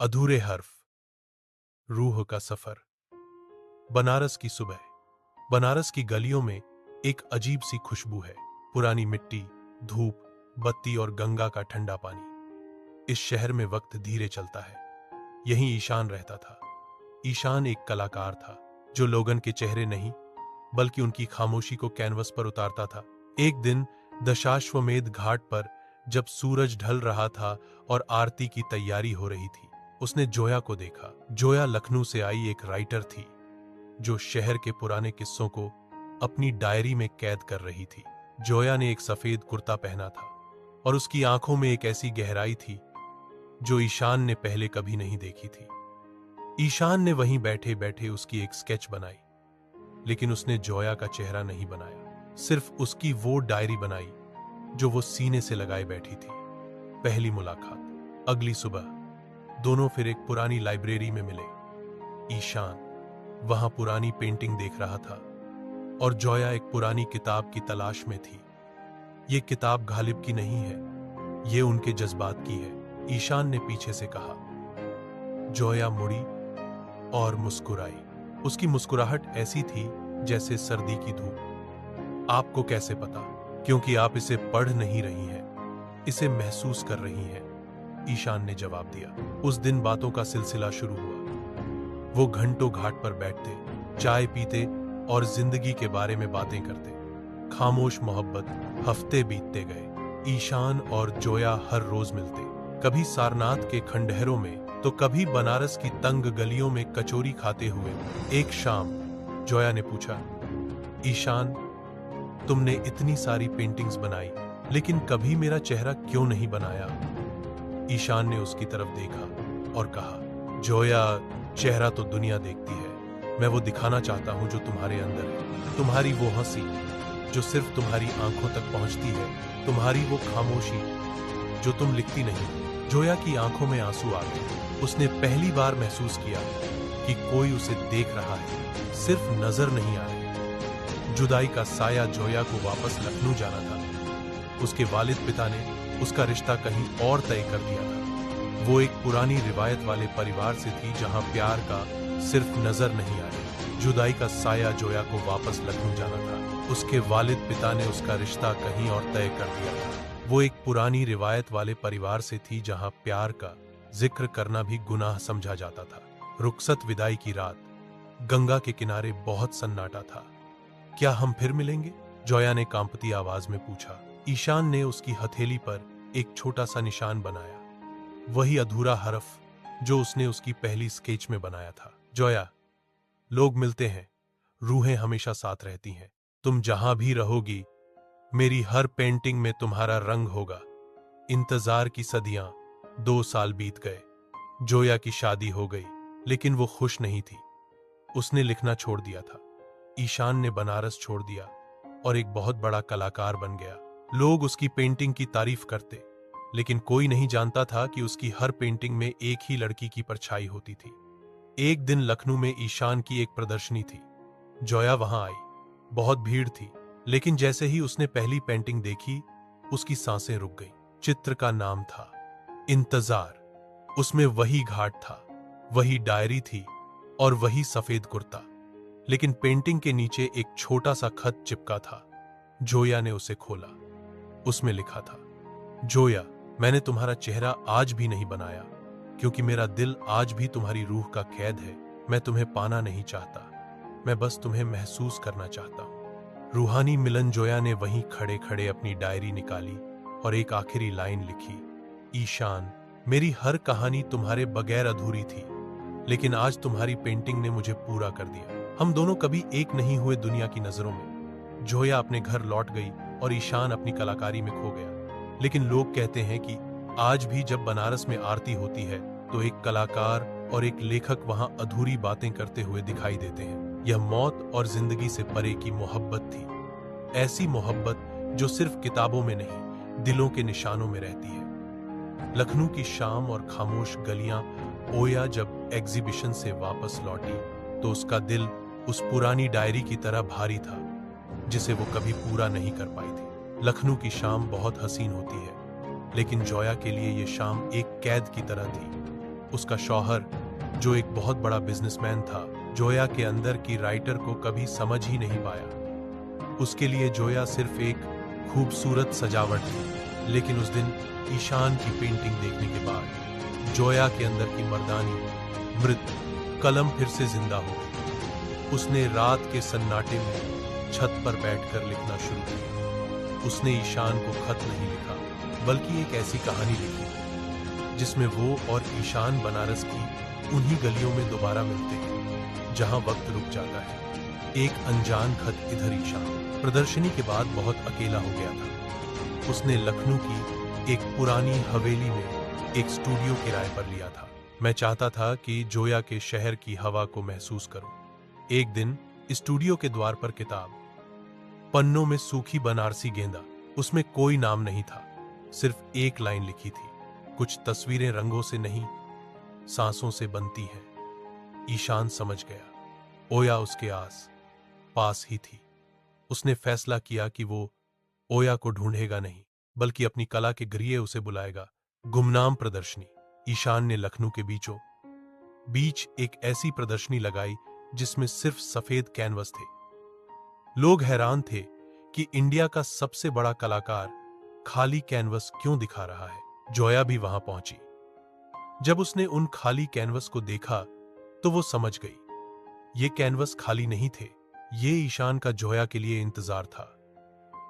अधूरे हर्फ, रूह का सफर। बनारस की सुबह। बनारस की गलियों में एक अजीब सी खुशबू है। पुरानी मिट्टी, धूप, बत्ती और गंगा का ठंडा पानी। इस शहर में वक्त धीरे चलता है। यहीं ईशान रहता था। ईशान एक कलाकार था जो लोगन के चेहरे नहीं बल्कि उनकी खामोशी को कैनवस पर उतारता था। एक दिन दशाश्वमेध घाट पर जब सूरज ढल रहा था और आरती की तैयारी हो रही थी, उसने जोया को देखा। जोया लखनऊ से आई एक राइटर थी जो शहर के पुराने किस्सों को अपनी डायरी में कैद कर रही थी। जोया ने एक सफेद कुर्ता पहना था और उसकी आंखों में एक ऐसी गहराई थी जो ईशान ने पहले कभी नहीं देखी थी। ईशान ने वहीं बैठे बैठे उसकी एक स्केच बनाई, लेकिन उसने जोया का चेहरा नहीं बनाया, सिर्फ उसकी वो डायरी बनाई जो वो सीने से लगाए बैठी थी। पहली मुलाकात। अगली सुबह दोनों फिर एक पुरानी लाइब्रेरी में मिले। ईशान वहां पुरानी पेंटिंग देख रहा था और जोया एक पुरानी किताब की तलाश में थी। ये किताब गालिब की नहीं है, ये उनके जज्बात की है, ईशान ने पीछे से कहा। जोया मुड़ी और मुस्कुराई। उसकी मुस्कुराहट ऐसी थी जैसे सर्दी की धूप। आपको कैसे पता? क्योंकि आप इसे पढ़ नहीं रही हैं, इसे महसूस कर रही हैं, ईशान ने जवाब दिया। उस दिन बातों का सिलसिला शुरू हुआ। वो घंटों घाट पर बैठते, चाय पीते और जिंदगी के बारे में बातें करते। खामोश मोहब्बत। हफ्ते बीतते गए। ईशान और जोया हर रोज मिलते, कभी सारनाथ के खंडहरों में तो कभी बनारस की तंग गलियों में कचौरी खाते हुए। एक शाम जोया ने पूछा, ईशान, तुमने इतनी सारी पेंटिंग्स बनाई, लेकिन कभी मेरा चेहरा क्यों नहीं बनाया? ईशान ने उसकी तरफ देखा और कहा, जोया, चेहरा तो दुनिया देखती है, मैं वो दिखाना चाहता हूं जो तुम्हारे अंदर है। तुम्हारी वो हंसी जो सिर्फ तुम्हारी आंखों तक पहुंचती है, तुम्हारी वो खामोशी जो तुम लिखती नहीं। जोया की आंखों में आंसू आ गए। उसने पहली बार महसूस किया कि कोई उसे देख रहा है, सिर्फ नजर नहीं आ रही। जुदाई का साया। जोया को वापस लखनऊ जाना था। उसके वालिद पिता ने उसका रिश्ता कहीं और तय कर दिया था। वो एक पुरानी रिवायत वाले परिवार से थी जहां प्यार का सिर्फ नजर नहीं आ रही। जुदाई का साया। जोया को वापस लखनऊ जाना था। उसके वालिद पिता ने उसका रिश्ता कहीं और तय कर दिया था। वो एक पुरानी रिवायत वाले परिवार से थी जहां प्यार का जिक्र करना भी गुनाह समझा जाता था। रुखसत विदाई की रात। गंगा के किनारे बहुत सन्नाटा था। क्या हम फिर मिलेंगे? जोया ने कांपती आवाज में पूछा। ईशान ने उसकी हथेली पर एक छोटा सा निशान बनाया, वही अधूरा हरफ जो उसने उसकी पहली स्केच में बनाया था। जोया, लोग मिलते हैं, रूहें हमेशा साथ रहती हैं। तुम जहां भी रहोगी, मेरी हर पेंटिंग में तुम्हारा रंग होगा। इंतजार की सदियां। 2 साल बीत गए। जोया की शादी हो गई, लेकिन वो खुश नहीं थी। उसने लिखना छोड़ दिया था। ईशान ने बनारस छोड़ दिया और एक बहुत बड़ा कलाकार बन गया। लोग उसकी पेंटिंग की तारीफ करते, लेकिन कोई नहीं जानता था कि उसकी हर पेंटिंग में एक ही लड़की की परछाई होती थी। एक दिन लखनऊ में ईशान की एक प्रदर्शनी थी। जोया वहां आई। बहुत भीड़ थी, लेकिन जैसे ही उसने पहली पेंटिंग देखी, उसकी सांसें रुक गईं। चित्र का नाम था इंतजार। उसमें वही घाट था, वही डायरी थी और वही सफेद कुर्ता, लेकिन पेंटिंग के नीचे एक छोटा सा खत चिपका था। जोया ने उसे खोला। उसमें लिखा था, जोया, मैंने तुम्हारा चेहरा आज भी नहीं बनाया, क्योंकि मेरा दिल आज भी तुम्हारी रूह का कैद है। मैं तुम्हें पाना नहीं चाहता, मैं बस तुम्हें महसूस करना चाहता हूं। रूहानी मिलन। जोया ने वहीं खड़े खड़े अपनी डायरी निकाली और एक आखिरी लाइन लिखी, ईशान, मेरी हर कहानी तुम्हारे बगैर अधूरी थी, लेकिन आज तुम्हारी पेंटिंग ने मुझे पूरा कर दिया। हम दोनों कभी एक नहीं हुए दुनिया की नजरों में। जोया अपने घर लौट गई और ईशान अपनी कलाकारी में खो गया। लेकिन लोग कहते हैं कि आज भी जब बनारस में आरती होती है तो एक कलाकार और एक लेखक वहां अधूरी बातें करते हुए दिखाई देते हैं। यह मौत और जिंदगी से परे की मोहब्बत थी, ऐसी मोहब्बत जो सिर्फ किताबों में नहीं, दिलों के निशानों में रहती है। लखनऊ की शाम और खामोश गलियां। ओया जब एग्जीबिशन से वापस लौटी तो उसका दिल उस पुरानी डायरी की तरह भारी था जिसे वो कभी पूरा नहीं कर पाई थी। लखनऊ की शाम बहुत हसीन होती है, लेकिन जोया के लिए ये शाम एक कैद की तरह थी। उसका शौहर, जो एक बहुत बड़ा बिजनेसमैन था, जोया के अंदर की राइटर को कभी समझ ही नहीं पाया। उसके लिए जोया सिर्फ एक खूबसूरत सजावट थी। लेकिन उस दिन ईशान की पेंटिंग देखने के बाद जोया के अंदर की मर्दानी मृत कलम फिर से जिंदा हो गई। उसने रात के सन्नाटे में छत पर बैठकर लिखना शुरू किया। उसने ईशान को खत नहीं लिखा, बल्कि एक ऐसी कहानी लिखी जिसमें वो और ईशान बनारस की उन्हीं गलियों में दोबारा मिलते हैं जहां वक्त रुक जाता है। एक अनजान खत। इधर ईशान प्रदर्शनी के बाद बहुत अकेला हो गया था। उसने लखनऊ की एक पुरानी हवेली में एक स्टूडियो किराए पर लिया था। मैं चाहता था कि जोया के शहर की हवा को महसूस करूं। एक दिन स्टूडियो के द्वार पर किताब, पन्नों में सूखी बनारसी गेंदा। उसमें कोई नाम नहीं था, सिर्फ एक लाइन लिखी थी, कुछ तस्वीरें रंगों से नहीं, सांसों से बनती हैं। ईशान समझ गया, ओया उसके पास ही थी। उसने फैसला किया कि वो ओया को ढूंढेगा नहीं, बल्कि अपनी कला के जरिए उसे बुलाएगा। गुमनाम प्रदर्शनी। ईशान ने लखनऊ के बीचों बीच एक ऐसी प्रदर्शनी लगाई जिसमें सिर्फ सफेद कैनवस थे। लोग हैरान थे कि इंडिया का सबसे बड़ा कलाकार खाली कैनवस क्यों दिखा रहा है। जोया भी वहां पहुंची। जब उसने उन खाली कैनवस को देखा तो वो समझ गई, ये कैनवस खाली नहीं थे, ये ईशान का जोया के लिए इंतजार था।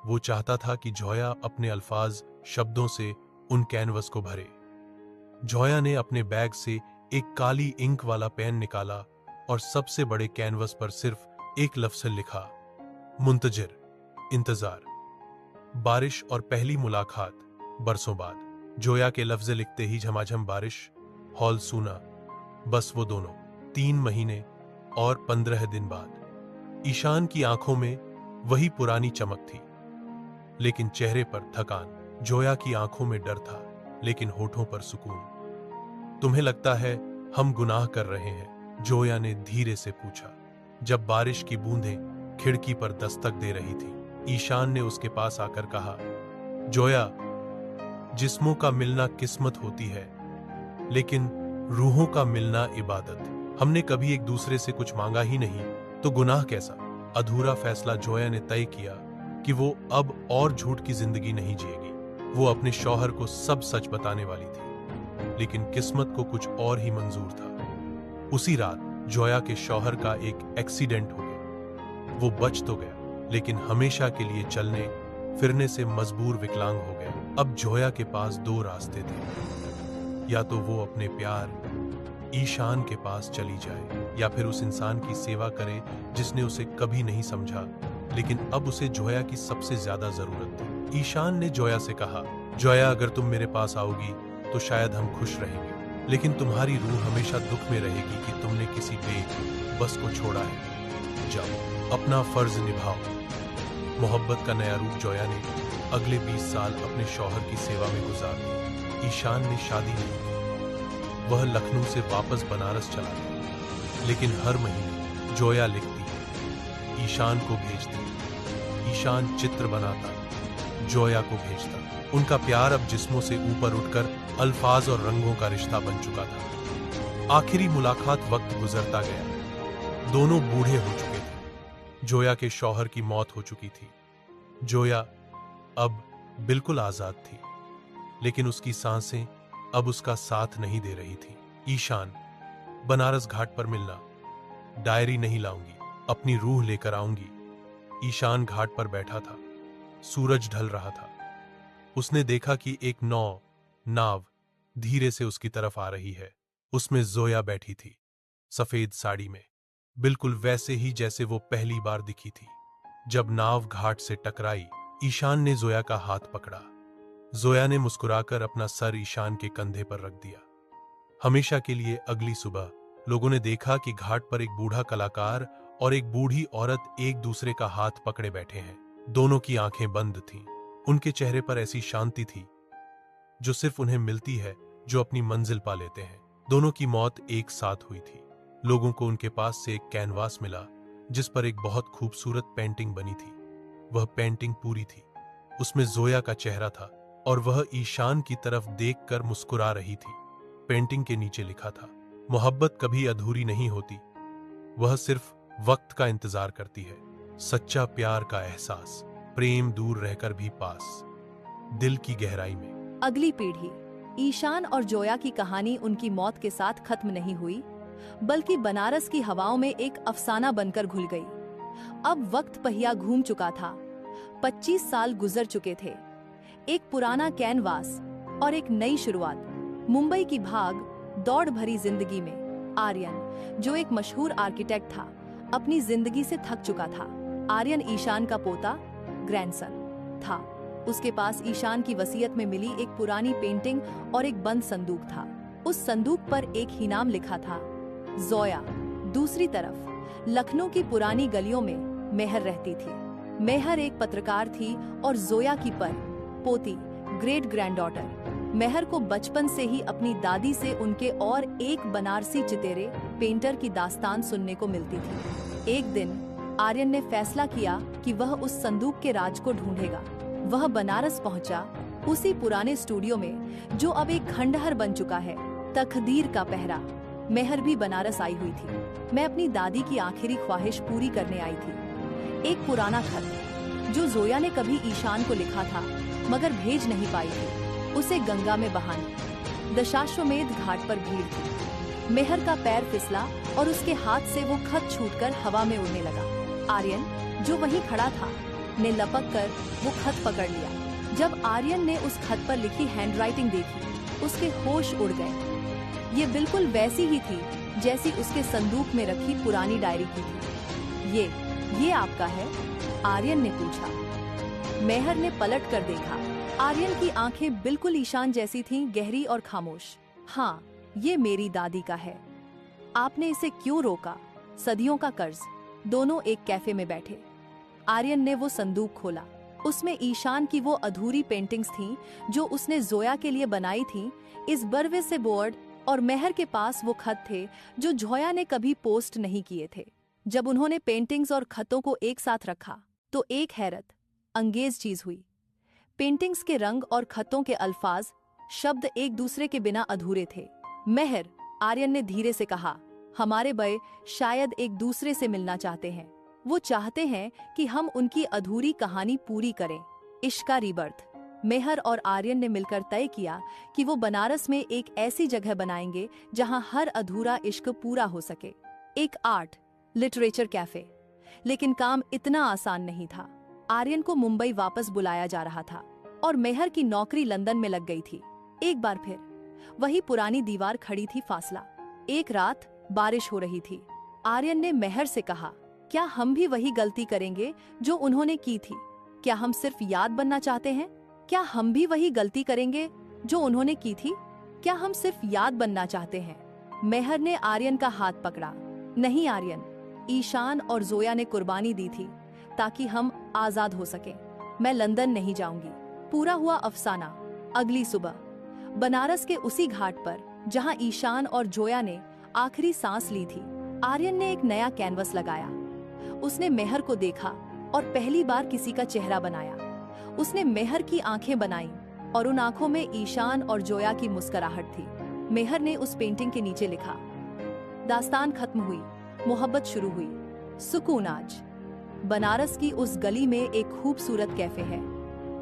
वो चाहता था कि जोया अपने अल्फाज, शब्दों से उन कैनवस को भरे। जोया ने अपने बैग से एक काली इंक वाला पेन निकाला और सबसे बड़े कैनवस पर सिर्फ एक लफ्ज लिखा, मुंतजिर, इंतजार। बारिश और पहली मुलाकात बरसों बाद। जोया के लफ्ज लिखते ही झमाझम बारिश, हॉल सूना। बस वो दोनों 3 महीने और 15 दिन बाद। ईशान की आंखों में वही पुरानी चमक थी, लेकिन चेहरे पर थकान। जोया की आंखों में डर था, लेकिन होठों पर सुकून। तुम्हें लगता है हम गुनाह कर रहे हैं? जोया ने धीरे से पूछा, जब बारिश की बूंदें खिड़की पर दस्तक दे रही थी। ईशान ने उसके पास आकर कहा, जोया, जिस्मों का मिलना किस्मत होती है, लेकिन रूहों का मिलना इबादत। हमने कभी एक दूसरे से कुछ मांगा ही नहीं, तो गुनाह कैसा? अधूरा फैसला जोया ने तय किया कि वो अब और झूठ की जिंदगी नहीं जिएगी। वो अपने शौहर को सब सच बताने वाली थी, लेकिन किस्मत को कुछ और ही मंजूर था। उसी रात जोया के शौहर का एक एक्सीडेंट हो गया। वो बच तो गया, लेकिन हमेशा के लिए चलने फिरने से मजबूर विकलांग हो गया। अब जोया के पास 2 रास्ते थे, या तो वो अपने प्यार ईशान के पास चली जाए, या फिर उस इंसान की सेवा करे जिसने उसे कभी नहीं समझा, लेकिन अब उसे जोया की सबसे ज्यादा जरूरत थी। ईशान ने जोया से कहा, जोया, अगर तुम मेरे पास आओगी तो शायद हम खुश रहेंगे, लेकिन तुम्हारी रूह हमेशा दुख में रहेगी कि तुमने किसी बेबस को छोड़ा है। जाओ, अपना फर्ज निभाओ। मोहब्बत का नया रूप जोया ने अगले 20 साल अपने शौहर की सेवा में गुजार दिए। ईशान ने शादी नहीं की, वह लखनऊ से वापस बनारस चला गया, लेकिन हर महीने जोया लिखती, ईशान को भेजती। ईशान चित्र बनाता, जोया को भेजता। उनका प्यार अब जिस्मों से ऊपर उठकर अल्फाज और रंगों का रिश्ता बन चुका था। आखिरी मुलाकात वक्त गुजरता गया। दोनों बूढ़े हो चुके थे। जोया के शौहर की मौत हो चुकी थी। जोया अब बिल्कुल आजाद थी, लेकिन उसकी सांसें अब उसका साथ नहीं दे रही थी। ईशान, बनारस घाट पर मिलना। डायरी नहीं लाऊंगी, अपनी रूह लेकर आऊंगी। ईशान घाट पर बैठा था। सूरज ढल रहा था। उसने देखा कि एक नाव धीरे से उसकी तरफ आ रही है। उसमें जोया बैठी थी, सफेद साड़ी में, बिल्कुल वैसे ही जैसे वो पहली बार दिखी थी। जब नाव घाट से टकराई, ईशान ने जोया का हाथ पकड़ा। जोया ने मुस्कुराकर अपना सर ईशान के कंधे पर रख दिया। हमेशा के लिए अगली सुबह लोगों ने देखा कि घाट पर एक बूढ़ा कलाकार और एक बूढ़ी औरत एक दूसरे का हाथ पकड़े बैठे हैं। दोनों की आंखें बंद थीं। उनके चेहरे पर ऐसी शांति थी जो सिर्फ उन्हें मिलती है जो अपनी मंजिल पा लेते हैं। दोनों की मौत एक साथ हुई थी। लोगों को उनके पास से एक कैनवास मिला जिस पर एक बहुत खूबसूरत पेंटिंग बनी थी। वह पेंटिंग पूरी थी। उसमें जोया का चेहरा था और वह ईशान की तरफ देखकर मुस्कुरा रही थी। पेंटिंग के नीचे लिखा था, मोहब्बत कभी अधूरी नहीं होती, वह सिर्फ वक्त का इंतजार करती है। सच्चा प्यार का एहसास, प्रेम दूर रहकर भी पास, दिल की गहराई में। अगली पीढ़ी। ईशान और जोया की कहानी उनकी मौत के साथ खत्म नहीं हुई, बल्कि बनारस की हवाओं में एक अफसाना बनकर घुल गई। अब वक्त पहिया घूम चुका था, 25 साल गुजर चुके थे। एक पुराना कैनवास और एक नई शुरुआत। मुंबई की भाग दौड़ भरी जिंदगी में आर्यन, जो एक मशहूर आर्किटेक्ट था, अपनी जिंदगी से थक चुका था। आर्यन ईशान का पोता, ग्रैंडसन था। उसके पास ईशान की वसीयत में मिली एक पुरानी पेंटिंग और एक बंद संदूक था। उस संदूक पर एक ही नाम लिखा था, जोया। दूसरी तरफ लखनऊ की पुरानी गलियों में मेहर रहती थी। मेहर एक पत्रकार थी और जोया की पोती, ग्रेट ग्रैंडडॉटर। मेहर को बचपन से ही अपनी दादी से उनके और एक बनारसी चितेरे पेंटर की दास्तान सुनने को मिलती थी। एक दिन आर्यन ने फैसला किया कि वह उस संदूक के राज को ढूंढेगा। वह बनारस पहुंचा, उसी पुराने स्टूडियो में जो अब एक खंडहर बन चुका है। तकदीर का पहरा। मेहर भी बनारस आई हुई थी। मैं अपनी दादी की आखिरी ख्वाहिश पूरी करने आई थी। एक पुराना खत जो जोया ने कभी ईशान को लिखा था मगर भेज नहीं पाई थी, उसे गंगा में बहाने। दशाश्वमेध घाट पर भीड़ थी। मेहर का पैर फिसला और उसके हाथ से वो खत छूटकर हवा में उड़ने लगा। आर्यन, जो वहीं खड़ा था, ने लपक कर वो खत पकड़ लिया। जब आर्यन ने उस खत पर लिखी हैंडराइटिंग देखी, उसके होश उड़ गए। ये बिल्कुल वैसी ही थी जैसी उसके संदूक में रखी पुरानी डायरी की थी। ये आपका है? आर्यन ने पूछा। मेहर ने पलट कर देखा। आर्यन की आंखें बिल्कुल ईशान जैसी थीं, गहरी और खामोश। हाँ, ये मेरी दादी का है। आपने इसे क्यों रोका? सदियों का कर्ज। दोनों एक कैफे में बैठे। आर्यन ने वो संदूक खोला। उसमें ईशान की वो अधूरी पेंटिंग्स थीं जो उसने जोया के लिए बनाई थीं, इस बरवे से बोर्ड, और मेहर के पास वो खत थे जो जोया ने कभी पोस्ट नहीं किए थे। जब उन्होंने पेंटिंग्स और खतों को एक साथ रखा तो एक हैरत अंगेज चीज हुई। पेंटिंग्स के रंग और खतों के अल्फाज, शब्द एक दूसरे के बिना अधूरे थे। मेहर, आर्यन ने धीरे से कहा, हमारे बय शायद एक दूसरे से मिलना चाहते हैं। वो चाहते हैं कि हम उनकी अधूरी कहानी पूरी करें। इश्क का रीबर्थ। मेहर और आर्यन ने मिलकर तय किया कि वो बनारस में एक ऐसी जगह बनाएंगे जहां हर अधूरा इश्क पूरा हो सके। एक आर्ट लिटरेचर कैफे। लेकिन काम इतना आसान नहीं था। आर्यन को मुंबई वापस बुलाया जा रहा था और मेहर की नौकरी लंदन में लग गई थी। एक बार फिर वही पुरानी दीवार खड़ी थी, फासला। एक रात बारिश हो रही थी। आर्यन ने मेहर से कहा, क्या हम भी वही गलती करेंगे जो उन्होंने की थी? क्या हम सिर्फ याद बनना चाहते हैं? क्या हम भी वही गलती करेंगे जो उन्होंने की थी? क्या हम सिर्फ याद बनना चाहते हैं? मेहर ने आर्यन का हाथ पकड़ा। नहीं आर्यन, ईशान और जोया ने कुर्बानी दी थी ताकि हम आजाद हो सकें। मैं लंदन नहीं जाऊंगी। पूरा हुआ अफसाना। अगली सुबह बनारस के उसी घाट पर जहां ईशान और जोया ने आखिरी सांस ली थी, आर्यन ने एक नया कैनवस लगाया। उसने मेहर को देखा और पहली बार किसी का चेहरा बनाया। उसने मेहर की आंखें बनाई और उन आंखों में ईशान और जोया की मुस्कुराहट थी। मेहर ने उस पेंटिंग के नीचे लिखा, दास्तान खत्म हुई, मोहब्बत शुरू हुई, सुकून आज। बनारस की उस गली में एक खूबसूरत कैफे है।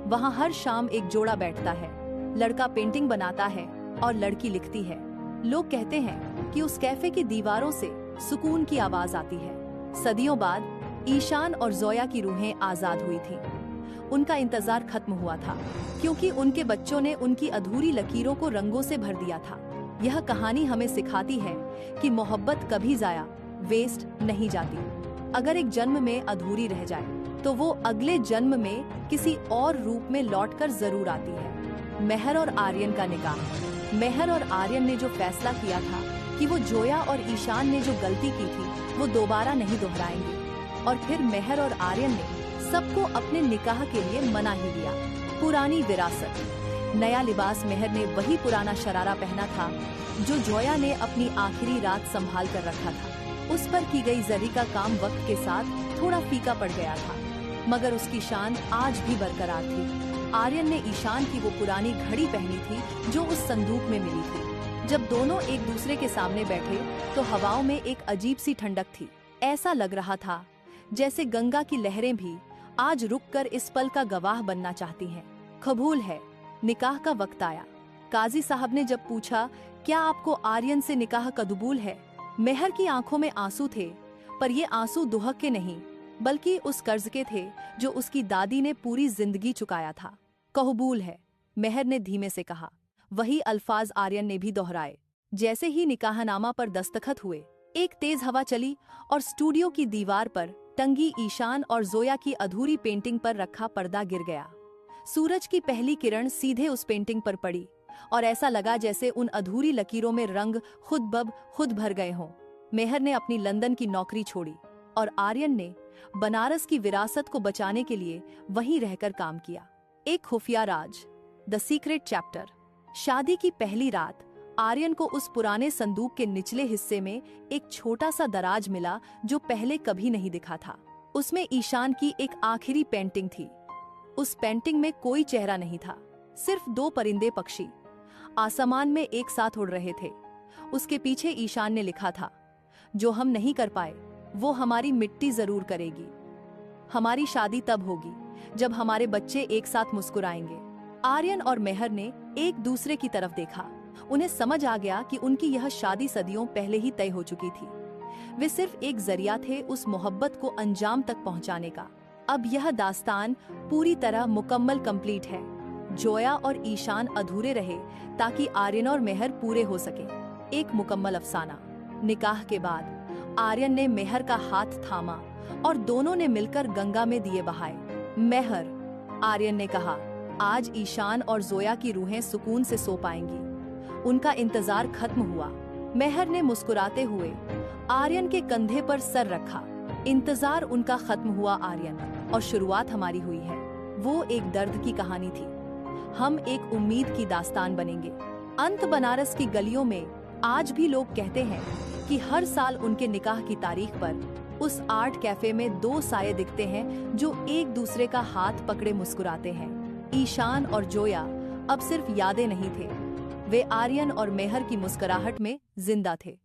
वहाँ हर शाम एक जोड़ा बैठता है। लड़का पेंटिंग बनाता है और लड़की लिखती है। लोग कहते हैं कि उस कैफे की दीवारों से सुकून की आवाज आती है। सदियों बाद ईशान और जोया की रूहें आजाद हुई थीं। उनका इंतजार खत्म हुआ था क्योंकि उनके बच्चों ने उनकी अधूरी लकीरों को रंगों से भर दिया था। यह कहानी हमें सिखाती है कि मोहब्बत कभी जाया, वेस्ट नहीं जाती। अगर एक जन्म में अधूरी रह जाए तो वो अगले जन्म में किसी और रूप में लौटकर जरूर आती है। मेहर और आर्यन का निकाह। मेहर और आर्यन ने जो फैसला किया था कि वो जोया और ईशान ने जो गलती की थी वो दोबारा नहीं दोहराएंगे, और फिर मेहर और आर्यन ने सबको अपने निकाह के लिए मना ही लिया। पुरानी विरासत। नया लिबास। मेहर ने वही पुराना शरारा पहना था जो जोया ने अपनी आखिरी रात संभाल कर रखा था। उस पर की गई जरी का काम वक्त के साथ थोड़ा फीका पड़ गया था, मगर उसकी शान आज भी बरकरार थी। आर्यन ने ईशान की वो पुरानी घड़ी पहनी थी जो उस संदूक में मिली थी। जब दोनों एक दूसरे के सामने बैठे तो हवाओं में एक अजीब सी ठंडक थी। ऐसा लग रहा था जैसे गंगा की लहरें भी आज रुककर इस पल का गवाह बनना चाहती हैं। कबूल है। निकाह का वक्त आया। काजी साहब ने जब पूछा, क्या आपको आर्यन से निकाह कबूल है? मेहर की आंखों में आंसू थे, पर ये आंसू दुहक के नहीं बल्कि उस कर्ज के थे जो उसकी दादी ने पूरी जिंदगी चुकाया था। कबूल है, मेहर ने धीमे से कहा। वही अल्फाज आर्यन ने भी दोहराए। जैसे ही निकाहनामा पर दस्तखत हुए, एक तेज हवा चली और स्टूडियो की दीवार पर टंगी ईशान और जोया की अधूरी पेंटिंग पर रखा पर्दा गिर गया। सूरज की पहली किरण सीधे उस पेंटिंग पर पड़ी और ऐसा लगा जैसे उन अधूरी लकीरों में रंग खुद भर गए हों। मेहर ने अपनी लंदन की नौकरी छोड़ी और आर्यन ने बनारस की विरासत को बचाने के लिए वहीं रहकर काम किया। एक खुफिया राज, द सीक्रेट चैप्टर। शादी की पहली रात आर्यन को उस पुराने संदूक के निचले हिस्से में एक छोटा सा दराज मिला जो पहले कभी नहीं दिखा था। उसमें ईशान की एक आखिरी पेंटिंग थी। उस पेंटिंग में कोई चेहरा नहीं था, सिर्फ दो परिंदे पक्षी आसमान में एक साथ उड़ रहे थे। उसके पीछे ईशान ने लिखा था, जो हम नहीं कर पाए वो हमारी मिट्टी जरूर करेगी। हमारी शादी तब होगी जब हमारे बच्चे एक साथ मुस्कुराएंगे। आर्यन और मेहर ने एक दूसरे की तरफ देखा। उन्हें समझ आ गया कि उनकी यह शादी सदियों पहले ही तय हो चुकी थी। वे सिर्फ एक जरिया थे उस मोहब्बत को अंजाम तक पहुंचाने का। अब यह दास्तान पूरी तरह मुकम्मल कंप्लीट है। जोया और ईशान अधूरे रहे ताकि आर्यन और मेहर पूरे हो सके। एक मुकम्मल अफसाना। निकाह के बाद आर्यन ने मेहर का हाथ थामा और दोनों ने मिलकर गंगा में दिए बहाए। मेहर, आर्यन ने कहा, आज ईशान और जोया की रूहें सुकून से सो पाएंगी। उनका इंतजार खत्म हुआ। मेहर ने मुस्कुराते हुए आर्यन के कंधे पर सर रखा। इंतजार उनका खत्म हुआ आर्यन, और शुरुआत हमारी हुई है। वो एक दर्द की कहानी थी, हम एक उम्मीद की दास्तान बनेंगे। अंत बनारस की गलियों में आज भी लोग कहते हैं कि हर साल उनके निकाह की तारीख पर उस आर्ट कैफे में दो साये दिखते हैं जो एक दूसरे का हाथ पकड़े मुस्कुराते हैं। ईशान और जोया अब सिर्फ यादें नहीं थे, वे आर्यन और मेहर की मुस्कुराहट में जिंदा थे।